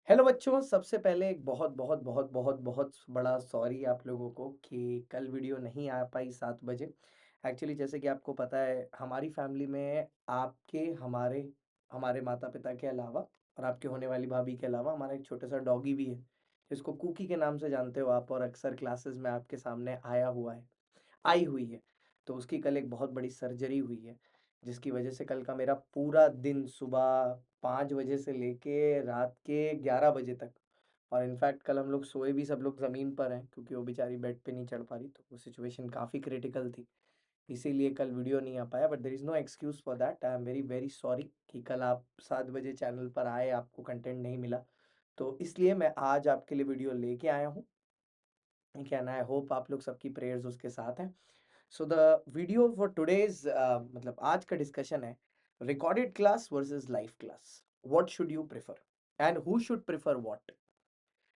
Hello बच्चों, सबसे पहले एक बहुत बहुत बहुत बहुत बहुत बड़ा सॉरी आप लोगों को कि कल वीडियो नहीं आ पाई 7 बजे। एक्चुअली जैसे कि आपको पता है हमारी फैमिली में आपके हमारे हमारे माता-पिता के अलावा और आपके होने वाली भाभी के अलावा हमारा एक छोटा-सा डॉगी भी है, जिसको कुकी के नाम से जानते हो आप और अक्सर क्लासेस में आपके सामने आई हुई है। तो उसकी कल एक बहुत बड़ी सर्जरी हुई है, जिसकी वजह से कल का मेरा पूरा दिन सुबह 5 बजे से लेके रात के 11 बजे तक और इनफैक्ट कल हम लोग सोए भी सब लोग ज़मीन पर हैं क्योंकि वो बेचारी बेड पे नहीं चढ़ पा रही, तो वो सिचुएशन काफ़ी क्रिटिकल थी। इसीलिए कल वीडियो नहीं आ पाया but there is no excuse for that. I am very, very sorry कि कल आप 7 बजे चैनल पर आए, आपको कंटेंट नहीं मिला। तो इसलिए मैं आज आपके लिए वीडियो लेके आया हूँ, ठीक है? एंड आई होप आप लोग सबकी प्रेयर्स उसके साथ हैं। So the video for today's मतलब आज का डिस्कशन है recorded class versus live class. What should you prefer and who should prefer what?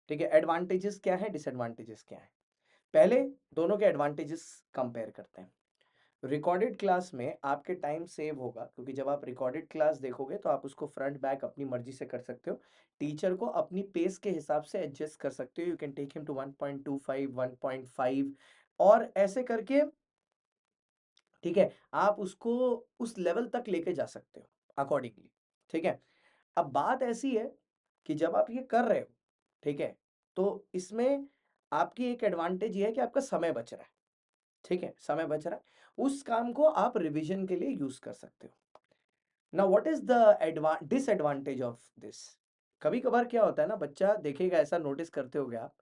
ठीक है, एडवांटेजेस क्या है, डिसएडवांटेजेस क्या है, पहले दोनों के एडवांटेजेस कंपेयर करते हैं। रिकॉर्डेड क्लास में आपके टाइम सेव होगा क्योंकि जब आप रिकॉर्डेड क्लास देखोगे तो आप उसको फ्रंट बैक अपनी मर्जी से कर सकते हो। टीचर को अपनी पेस के हिसाब से एडजस्ट कर सकते हो। You can take him to 1.25 1.5 और ऐसे करके, ठीक है, आप उसको उस लेवल तक लेके जा सकते हो अकॉर्डिंगली। ठीक है, अब बात ऐसी है कि जब आप ये कर रहे हो, ठीक है, तो इसमें आपकी एक एडवांटेज ये है कि आपका समय बच रहा है। ठीक है, समय बच रहा है, उस काम को आप रिवीजन के लिए यूज कर सकते हो। Now what is the disadvantage of this? कभी कभार क्या होता है ना, बच्चा देखेगा, ऐसा नोटिस करते होगे आप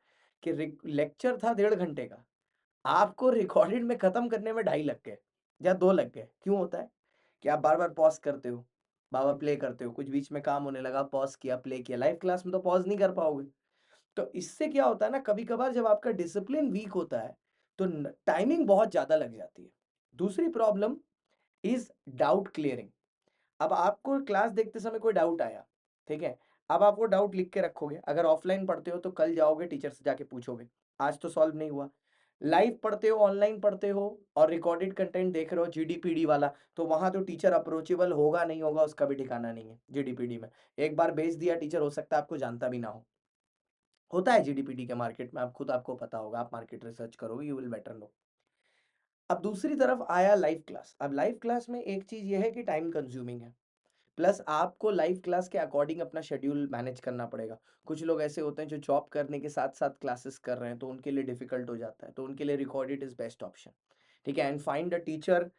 कि लेक्चर था 1.5 घंटे का, आपको रिकॉर्डेड में खत्म करने में 2.5 लग गए या 2 लग गए। क्यों होता है कि आप बार बार पॉज करते हो, बार बार प्ले करते हो, कुछ बीच में काम होने लगा, पॉज किया, प्ले किया। लाइव क्लास में तो पॉज नहीं कर पाओगे। तो इससे क्या होता है ना, कभी कभार जब आपका डिसिप्लिन वीक होता है तो टाइमिंग बहुत ज्यादा लग जाती है। दूसरी प्रॉब्लम इज डाउट क्लियरिंग। अब आपको क्लास देखते समय कोई डाउट आया, ठीक है, अब आप वो डाउट लिख के रखोगे। अगर ऑफलाइन पढ़ते हो तो कल जाओगे टीचर से जाके पूछोगे, आज तो सॉल्व नहीं हुआ। लाइव पढ़ते हो, ऑनलाइन पढ़ते हो और रिकॉर्डेड कंटेंट देख रहे हो जीडीपीडी वाला, तो वहां तो टीचर अप्रोचेबल होगा नहीं होगा उसका भी ठिकाना नहीं है। जीडीपीडी में एक बार भेज दिया टीचर, हो सकता है आपको जानता भी ना हो। होता है जीडीपीडी के मार्केट में, आप खुद आपको पता होगा, आप मार्केट रिसर्च करोगे, यू विल बेटर नो। अब दूसरी तरफ आया लाइव क्लास। अब लाइव क्लास में एक चीज ये है कि टाइम कंज्यूमिंग है, प्लस आपको लाइव क्लास के अकॉर्डिंग अपना शेड्यूल मैनेज करना पड़ेगा। कुछ लोग ऐसे होते हैं जो जॉब करने के साथ साथ क्लासेस कर रहे हैं, तो उनके लिए डिफिकल्ट हो जाता है, तो उनके लिए रिकॉर्डेड इज बेस्ट ऑप्शन। ठीक है, एंड फाइंड अ टीचर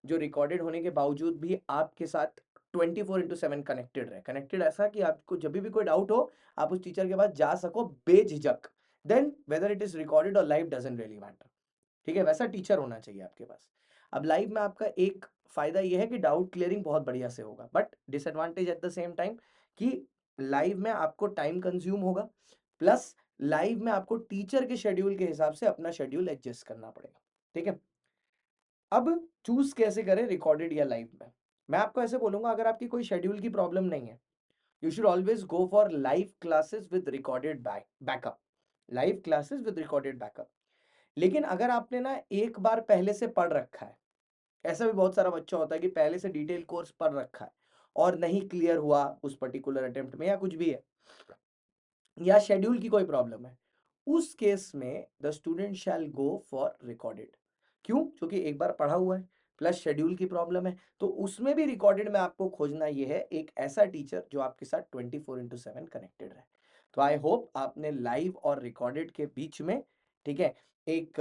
जो रिकॉर्डेड होने के बावजूद भी आपके साथ 24/7 कनेक्टेड रहे। कनेक्टेड ऐसा कि आपको जब भी कोई डाउट हो आप उस टीचर के पास जा सको बेझिझक। Then whether it is recorded और लाइव डजंट रियली मैटर। ठीक है, वैसा टीचर होना चाहिए आपके पास। अब लाइव में आपका एक फायदा ये है कि डाउट क्लियरिंग बहुत बढ़िया से होगा, but disadvantage at the same time कि लाइव में आपको टाइम कंज्यूम होगा, प्लस लाइव में आपको टीचर के शेड्यूल के हिसाब से अपना शेड्यूल एडजस्ट करना पड़ेगा। ठीक है, अब चूज कैसे करें रिकॉर्डेड या लाइव में? मैं आपको ऐसे बोलूंगा, अगर आपकी कोई शेड्यूल की प्रॉब्लम नहीं है, you should always go for live classes with recorded backup. Live classes with recorded backup. लेकिन अगर आपने ना एक बार पहले से पढ़ रखा है, ऐसा भी बहुत सारा बच्चा होता है कि पहले से डिटेल कोर्स पढ़ रखा है और नहीं क्लियर हुआ उस पर्टिकुलर अटेम्प्ट में, या कुछ भी है, या शेड्यूल की कोई प्रॉब्लम है, उस केस में the student shall go for recorded. क्यों? क्योंकि एक बार पढ़ा हुआ है, प्लस शेड्यूल की प्रॉब्लम है, तो उसमें भी रिकॉर्डेड में आपको खोजना ये है एक ऐसा टीचर जो आपके साथ 24/7 कनेक्टेड रहे। तो आई होप आपने लाइव और रिकॉर्डेड के बीच में, ठीक है, एक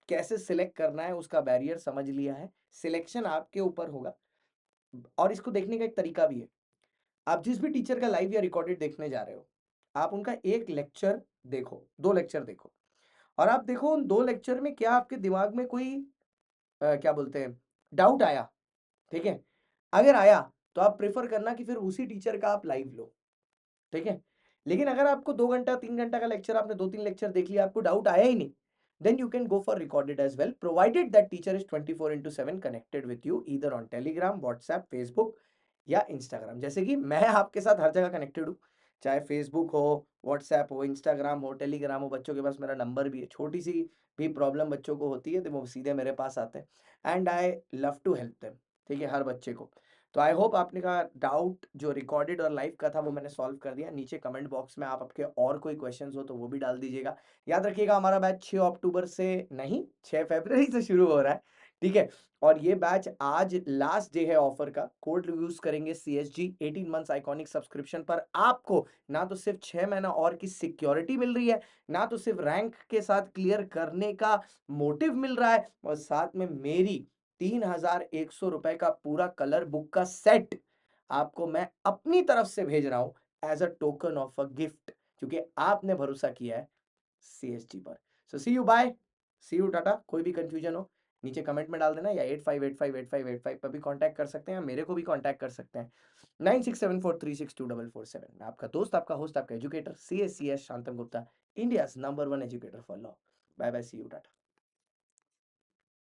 कैसे सिलेक्ट करना है उसका बैरियर समझ लिया है। सिलेक्शन आपके ऊपर होगा और इसको देखने का एक तरीका भी है। आप जिस भी टीचर का लाइव या रिकॉर्डेड देखने जा रहे हो, आप उनका एक लेक्चर देखो, 2 लेक्चर देखो और आप देखो उन 2 लेक्चर में क्या आपके दिमाग में कोई क्या बोलते हैं, डाउट आया, ठीक है? अगर आया तो आप प्रेफ़र करना कि फिर उसी टीचर का आप लाइव लो, ठीक है? लेकिन अगर आपको 2 घंटा 3 घंटा का लेक्चर, आपने 2-3 लेक्चर देख लिया, आपको डाउट आया ही नहीं, then you can go for recorded as well, provided that teacher is 24/7 connected with you either on Telegram, WhatsApp, Facebook या Instagram। जैसे कि मैं आपके साथ हर जगह कनेक्टेड हूँ, चाहे Facebook हो, WhatsApp हो, Instagram हो, Telegram हो, बच्चों के पास मेरा नंबर भी है। छोटी सी भी प्रॉब्लम बच्चों को होती है तो वो सीधे मेरे पास आते हैं and I love to help them. ठीक है, हर बच्चे को। तो आई होप आपने का डाउट जो रिकॉर्डेड और लाइव का था वो मैंने सॉल्व कर दिया। नीचे कमेंट बॉक्स में आप आपके और कोई क्वेश्चंस हो तो वो भी डाल दीजिएगा। याद रखिएगा हमारा बैच 6 अक्टूबर से नहीं 6 फरवरी से शुरू हो रहा है, ठीक है? और ये बैच आज लास्ट डे है ऑफर का। कोड यूज़ करेंगे सीएसजी 18 मंथ्स आइकॉनिक सब्सक्रिप्शन पर आपको ना तो सिर्फ 6 महीना और की सिक्योरिटी मिल रही है, ना तो सिर्फ रैंक के साथ क्लियर करने का मोटिव मिल रहा है और साथ में मेरी 3,100 रुपए का पूरा कलर बुक का सेट आपको मैं अपनी तरफ से भेज रहा हूं as a token of a gift, क्योंकि आपने भरोसा किया है सीएसजी पर। So see you bye, see you tata. कोई भी कंफ्यूजन हो नीचे कमेंट में डाल देना या 85858585 पर भी कांटेक्ट कर सकते हैं, मेरे को भी कांटेक्ट कर सकते हैं 9674362447। मैं आपका दोस्त, आपका होस्ट, आपका educator C S Shantanu Gupta, India number 1 educator for law. Bye bye, see you Tata.